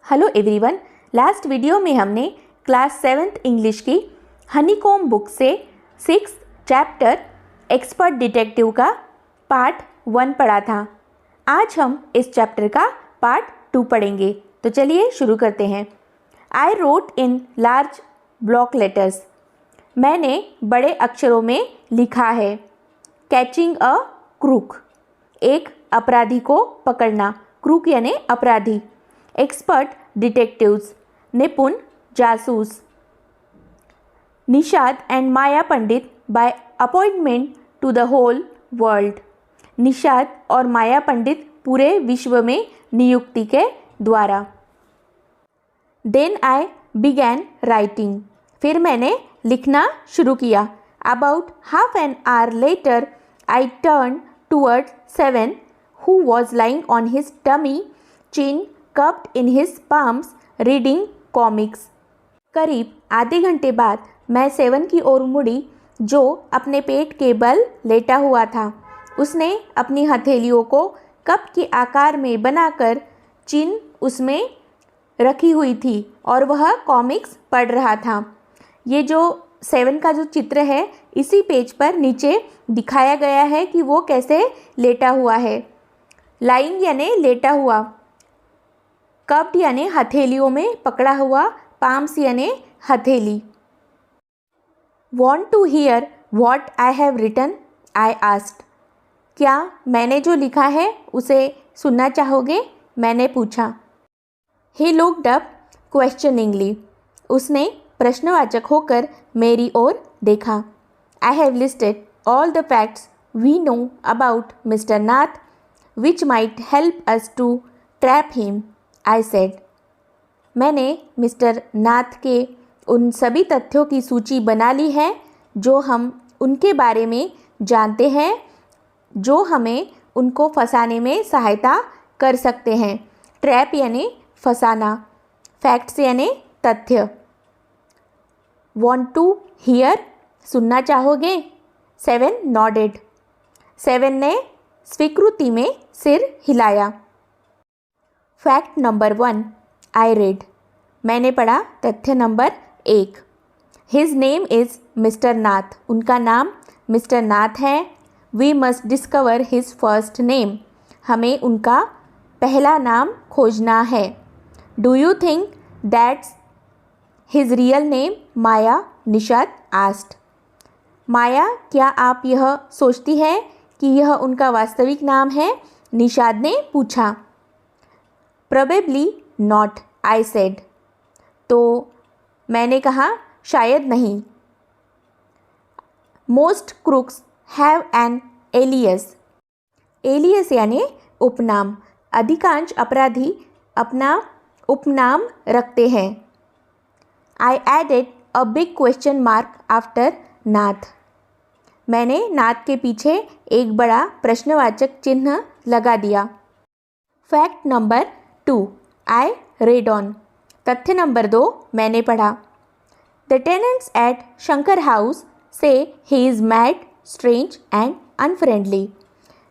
Hello everyone. Last video में हमने class 7th English की हनीकॉम्ब बुक से 6th चैप्टर एक्सपर्ट डिटेक्टिव का पार्ट 1 पढ़ा था। आज हम इस चैप्टर का पार्ट 2 पढ़ेंगे। तो चलिए शुरू करते हैं। I wrote in large block letters. मैंने बड़े अक्षरों में लिखा है। कैचिंग अ क्रूक, एक अपराधी को पकड़ना। क्रूक यानी अपराधी। एक्सपर्ट डिटेक्टिव्स, निपुण जासूस। Nishad and Maya Pandit by appointment to the whole world. Nishad और माया पंडित पूरे विश्व में नियुक्ति के द्वारा। देन आई बिगैन राइटिंग, फिर मैंने लिखना शुरू किया। About half an hour later I turn toward seven, who was lying on his tummy, chin cupped in his palms, reading comics. करीब आधे घंटे बाद मैं सेवन की ओर मुड़ी, जो अपने पेट के बल लेटा हुआ था। उसने अपनी हथेलियों को कप के आकार में बनाकर चिन उसमें रखी हुई थी और वह कॉमिक्स पढ़ रहा था। ये जो सेवन का जो चित्र है, इसी पेज पर नीचे दिखाया गया है कि वो कैसे लेटा हुआ है। लाइंग यानी लेटा हुआ, कप्ड यानी हथेलियों में पकड़ा हुआ, पाम्स यानी हथेली। Want to hear what I have written, I asked. क्या मैंने जो लिखा है उसे सुनना चाहोगे, मैंने पूछा। ही लुक्ड अप क्वेश्चनिंगली, उसने प्रश्नवाचक होकर मेरी ओर देखा। I have listed all the facts we know about Mister Nath which might help us to trap him, I said. मैंने मिस्टर नाथ के उन सभी तथ्यों की सूची बना ली है जो हम उनके बारे में जानते हैं, जो हमें उनको फंसाने में सहायता कर सकते हैं। ट्रैप यानी फंसाना, फैक्ट्स यानी तथ्य। Want to hear, सुनना चाहोगे? सेवन नॉडेड, सेवन ने स्वीकृति में सिर हिलाया। फैक्ट नंबर 1, आई रेड, मैंने पढ़ा तथ्य number 1। His name is mister Nath, उनका नाम मिस्टर नाथ है। We must discover his first name, हमें उनका पहला नाम खोजना है। Do you think that's his real name, Maya, Nishad asked. Maya, क्या आप यह सोचती है कि यह उनका वास्तविक नाम है, निषाद ने पूछा। प्रोबेबली नॉट, आई सेड, तो मैंने कहा शायद नहीं। Most crooks have an alias, alias यानी उपनाम। अधिकांश अपराधी अपना उपनाम रखते हैं। I added a big question mark after Nath, मैंने नाथ के पीछे एक बड़ा प्रश्नवाचक चिन्ह लगा दिया। Fact number 2, I read on, तथ्य नंबर 2 मैंने पढ़ा। The tenants at Shankar house say he is mad, strange and unfriendly.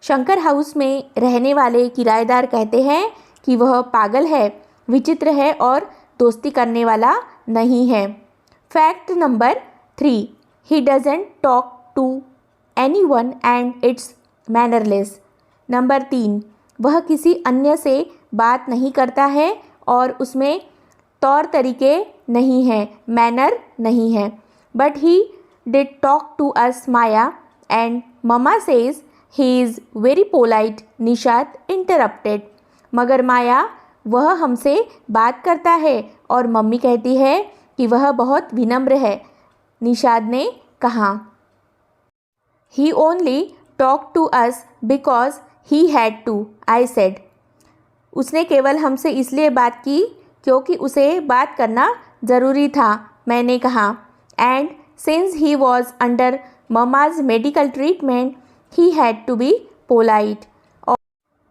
Shankar house में रहने वाले किराएदार कहते हैं कि वह पागल है, विचित्र है और दोस्ती करने वाला नहीं है। Fact number 3, he doesn't talk to anyone and it's mannerless। Number 3, वह किसी अन्य से बात नहीं करता है और उसमें तौर तरीके नहीं हैं, मैनर नहीं है। But he did talk to us Maya and mama says he is very polite, Nishad interrupted. मगर माया, वह हमसे बात करता है और मम्मी कहती है कि वह बहुत विनम्र है, निषाद ने कहा। He only talked to us because he had to, I said. उसने केवल हमसे इसलिए बात की क्योंकि उसे बात करना ज़रूरी था, मैंने कहा। And since he was under Mama's medical treatment, he had to be polite.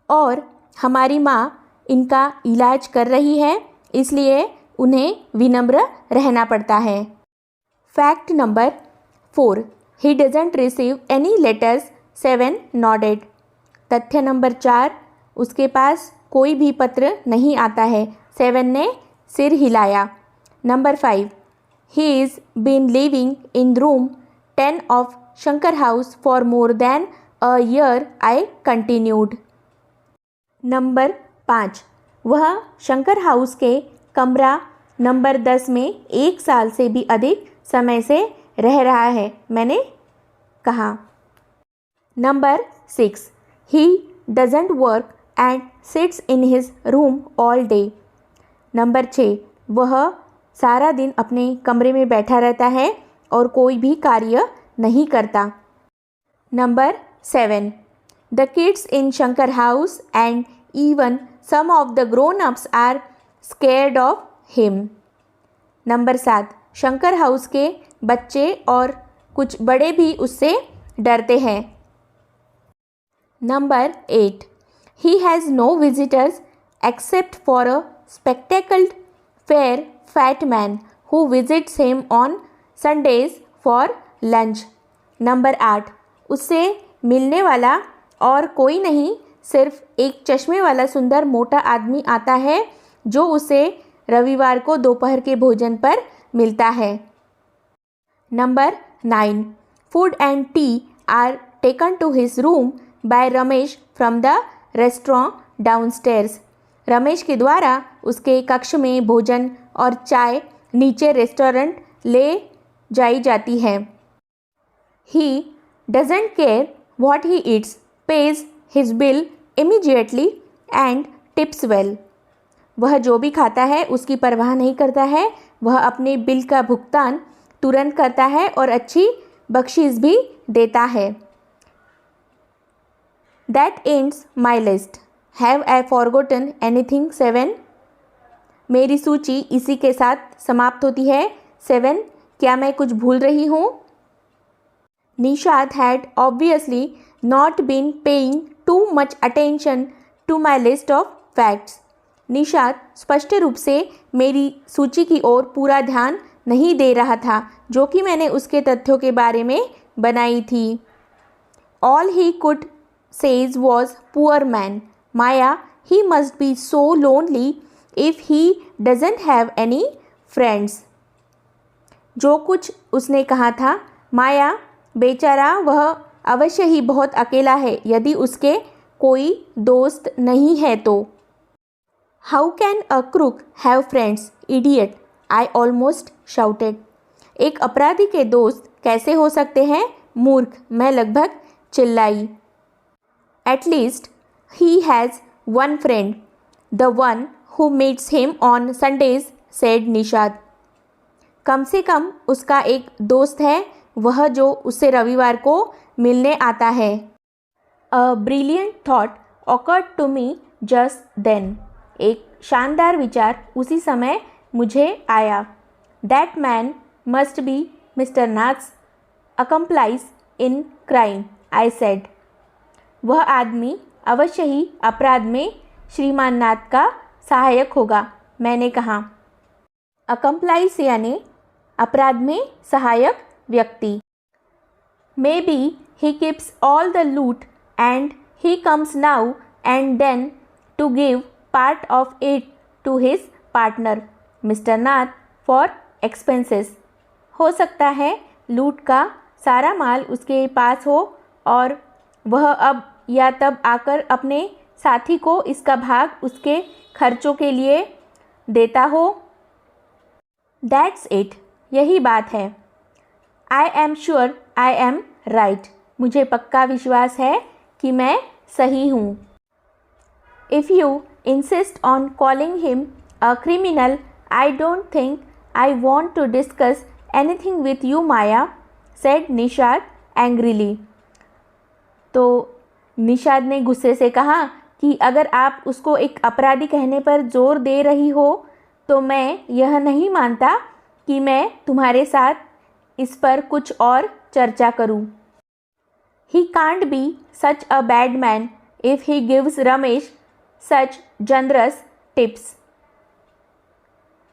और हमारी माँ इनका इलाज कर रही है, इसलिए उन्हें विनम्र रहना पड़ता है। Fact number 4, he doesn't receive any letters, 7 nodded। तथ्य नंबर 4, उसके पास कोई भी पत्र नहीं आता है, 7 ने सिर हिलाया। Number 5, he is been living in room 10 of Shankar house for more than a year, I continued. Number 5, वह शंकर हाउस के कमरा नंबर 10 में 1 साल से भी अधिक समय से रह रहा है, मैंने कहा। Number 6, he doesn't work and sits in his room all day. Number 6, वह सारा दिन अपने कमरे में बैठा रहता है और कोई भी कार्य नहीं करता। Number 7, the kids in Shankar house and even some of the grown-ups are scared of him। Number 7, Shankar house के बच्चे और कुछ बड़े भी उससे डरते हैं। Number 8, he has no visitors except for a spectacled fair fat man who visits him on Sundays for lunch। Number 8, उससे मिलने वाला और कोई नहीं, सिर्फ एक चश्मे वाला सुंदर मोटा आदमी आता है जो उसे रविवार को दोपहर के भोजन पर मिलता है। Number 9, food and tea are taken to his room by Ramesh from the restaurant downstairs. Ramesh के द्वारा उसके कक्ष में भोजन और चाय नीचे रेस्टोरेंट ले जाई जाती है। He doesn't care what he eats, page his bill immediately and tips well. वह जो भी खाता है उसकी परवाह नहीं करता है, वह अपने बिल का भुगतान तुरंत करता है और अच्छी बख्शीश भी देता है। That ends my list, have I forgotten anything 7। मेरी सूची इसी के साथ समाप्त होती है। 7, क्या मैं कुछ भूल रही हूँ? Nishad had obviously not been paying too much attention to my list of facts। Nishad स्पष्ट रूप से मेरी सूची की ओर पूरा ध्यान नहीं दे रहा था जो कि मैंने उसके तथ्यों के बारे में बनाई थी। All he could say was poor man, Maya, he must be so lonely if he doesn't have any friends। जो कुछ उसने कहा था, माया बेचारा वह अवश्य ही बहुत अकेला है यदि उसके कोई दोस्त नहीं है तो। How can a crook have friends, idiot, I almost shouted. एक अपराधी के दोस्त कैसे हो सकते हैं, मूर्ख, मैं लगभग चिल्लाई। At least he has one friend, the one who meets him on Sundays, said Nishad. कम से कम उसका एक दोस्त है, वह जो उससे रविवार को मिलने आता है। A brilliant thought occurred to me just then. एक शानदार विचार उसी समय मुझे आया। That man must be mister Nath's accomplice in crime, I said. वह आदमी अवश्य ही अपराध में श्रीमान नाथ का सहायक होगा, मैंने कहा। अकम्प्लाइज यानी अपराध में सहायक व्यक्ति। May be he keeps all the loot and he comes now and then to give part of it to his partner, Mr. Nath, for expenses। हो सकता है लूट का सारा माल उसके पास हो और वह अब या तब आकर अपने साथी को इसका भाग उसके खर्चों के लिए देता हो। That's it, यही बात है। I am sure I am right, मुझे पक्का विश्वास है कि मैं सही हूँ। If you insist on calling him a criminal, I don't think I want to discuss anything with you, Maya, said Nishad angrily। तो निशाद ने गुस्से से कहा कि अगर आप उसको एक अपराधी कहने पर जोर दे रही हो तो मैं यह नहीं मानता कि मैं तुम्हारे साथ इस पर कुछ और चर्चा करूं। He can't be such a bad man if he gives Ramesh such generous tips।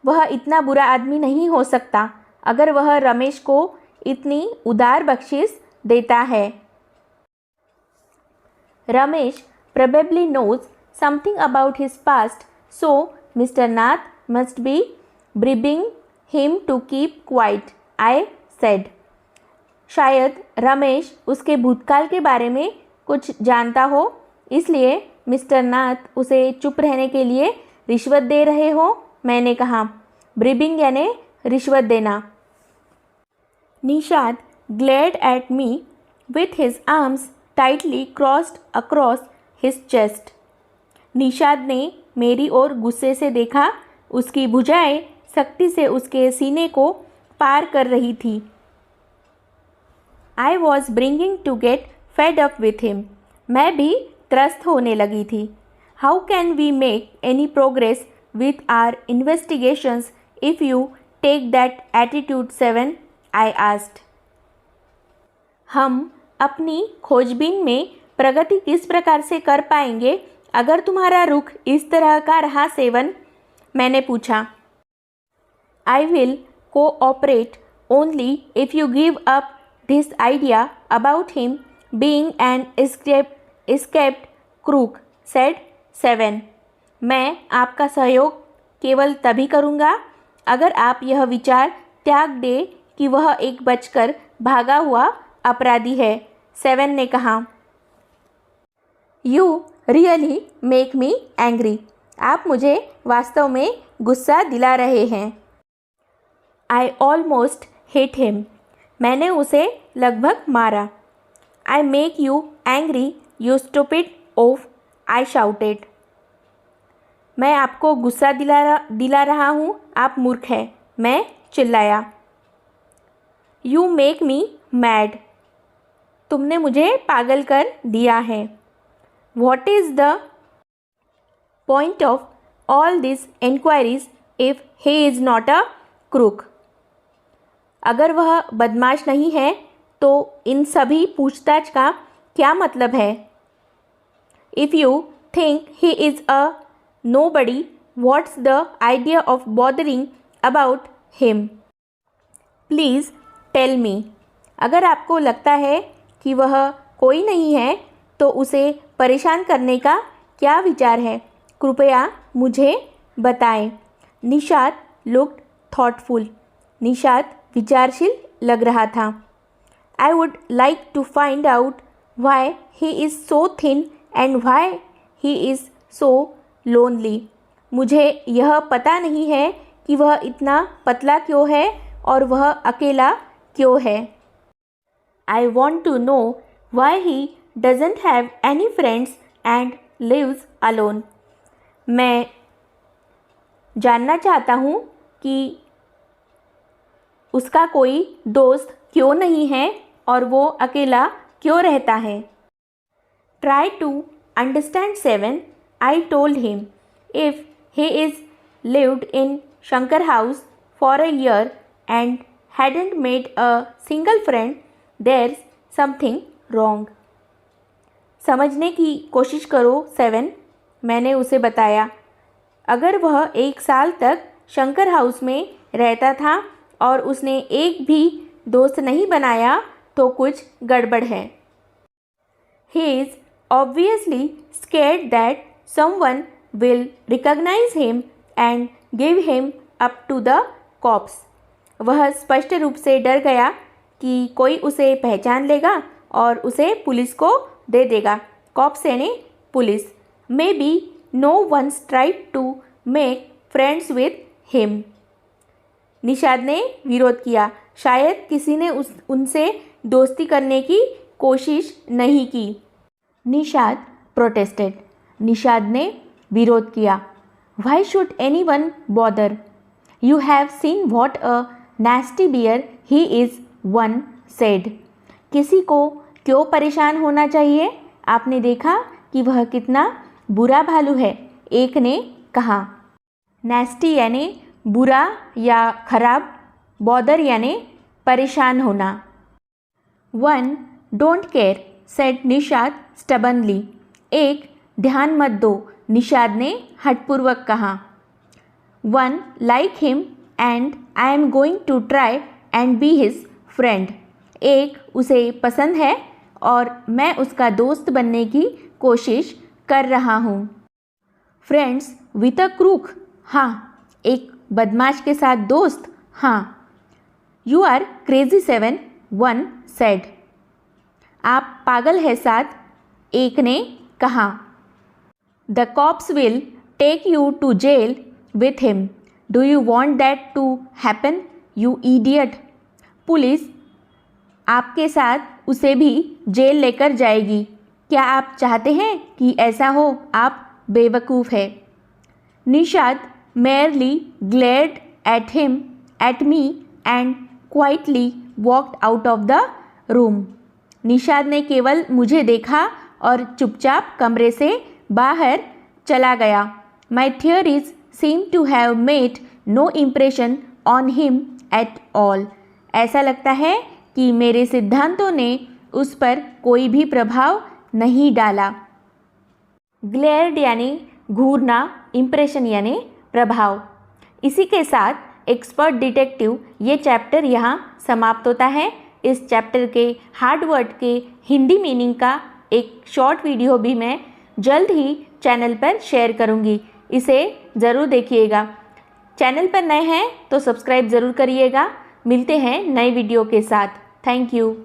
वह इतना बुरा आदमी नहीं हो सकता अगर वह रमेश को इतनी उदार बख्शिश देता है। Ramesh probably knows something about his past, so mister Nath must be bribing him to keep quiet, I said. शायद रमेश उसके भूतकाल के बारे में कुछ जानता हो, इसलिए मिस्टर नाथ उसे चुप रहने के लिए रिश्वत दे रहे हो, मैंने कहा। ब्रीबिंग यानी रिश्वत देना। Nishad glared at me with his arms tightly crossed across his chest. Nishad ने मेरी ओर गुस्से से देखा, उसकी भुजाएं सख्ती से उसके सीने को पार कर रही थी। I was beginning to get fed up with him. मैं भी त्रस्त होने लगी थी। How can we make any progress with our investigations if you take that attitude, 7? I asked. हम अपनी खोजबीन में प्रगति किस प्रकार से कर पाएंगे अगर तुम्हारा रुख इस तरह का रहा, 7? मैंने पूछा। I will cooperate only if you give up this idea about him being an escaped crook, said 7. मैं आपका सहयोग केवल तभी करूँगा अगर आप यह विचार त्याग दे कि वह एक बचकर भागा हुआ अपराधी है, 7 ने कहा। You really make me angry. आप मुझे वास्तव में गुस्सा दिला रहे हैं। I almost hit him. मैंने उसे लगभग मारा। I make you angry you stupid of, I shouted. मैं आपको गुस्सा दिला रहा हूँ, आप मूर्ख हैं, मैं चिल्लाया। You make me mad. तुमने मुझे पागल कर दिया है। What is the point of all this inquiries if he is not a crook. अगर वह बदमाश नहीं है तो इन सभी पूछताछ का क्या मतलब है? If you think he is a nobody, what's the idea of bothering about him? Please tell me. अगर आपको लगता है कि वह कोई नहीं है तो उसे परेशान करने का क्या विचार है? कृपया मुझे बताएं। Nishad looked thoughtful. निषाद विचारशील लग रहा था। I would like to find out why he is so thin and why he is so lonely. मुझे यह पता नहीं है कि वह इतना पतला क्यों है और वह अकेला क्यों है। I want to know why he doesn't have any friends and lives alone. मैं जानना चाहता हूँ कि उसका कोई दोस्त क्यों नहीं है और वो अकेला क्यों रहता है। Try to understand 7. I told him, if he is lived in Shankar house for a year and hadn't made a single friend, there's something wrong. समझने की कोशिश करो 7, मैंने उसे बताया। अगर वह 1 साल तक शंकर हाउस में रहता था और उसने एक भी दोस्त नहीं बनाया तो कुछ गड़बड़ है। He is obviously scared that someone will recognize him and give him up to the cops. वह स्पष्ट रूप से डर गया कि कोई उसे पहचान लेगा और उसे पुलिस को दे देगा। कॉप्स यानी police. Maybe no one tried to make friends with him. Nishad ने विरोध किया। शायद किसी ने उनसे दोस्ती करने की कोशिश नहीं की। निषाद प्रोटेस्टेड। निषाद ने विरोध किया। Why should anyone bother? You have seen what a nasty bear he is, one said. किसी को क्यों परेशान होना चाहिए? आपने देखा कि वह कितना बुरा भालू है, एक ने कहा। Nasty यानी बुरा या खराब, bother यानी परेशान होना। One don't care, said Nishad stubbornly. एक ध्यान मत दो, निषाद ने हठपूर्वक कहा। One like him and I am going to try and be his friend. एक उसे पसंद है और मैं उसका दोस्त बनने की कोशिश कर रहा हूँ। फ्रेंड्स विथ अ क्रूक, हाँ, एक बदमाश के साथ दोस्त, हाँ। You are crazy 7, one said. आप पागल है 7, एक ने कहा। The cops will take you to jail with him. Do you want that to happen, you idiot. पुलिस आपके साथ उसे भी जेल लेकर जाएगी। क्या आप चाहते हैं कि ऐसा हो, आप बेवकूफ़ है। Nishad merely glared at me and quietly walked out of the room. Nishad ने केवल मुझे देखा और चुपचाप कमरे से बाहर चला गया। My theories seem to have made no impression on him at all. ऐसा लगता है कि मेरे सिद्धांतों ने उस पर कोई भी प्रभाव नहीं डाला। ग्लेयर्ड यानी घूरना, इम्प्रेशन यानी प्रभाव। इसी के साथ एक्सपर्ट डिटेक्टिव ये चैप्टर यहाँ समाप्त होता है। इस चैप्टर के हार्ड वर्ड के हिंदी मीनिंग का एक शॉर्ट वीडियो भी मैं जल्द ही चैनल पर शेयर करूँगी, इसे ज़रूर देखिएगा। चैनल पर नए हैं तो सब्सक्राइब ज़रूर करिएगा। मिलते हैं नए वीडियो के साथ। Thank you.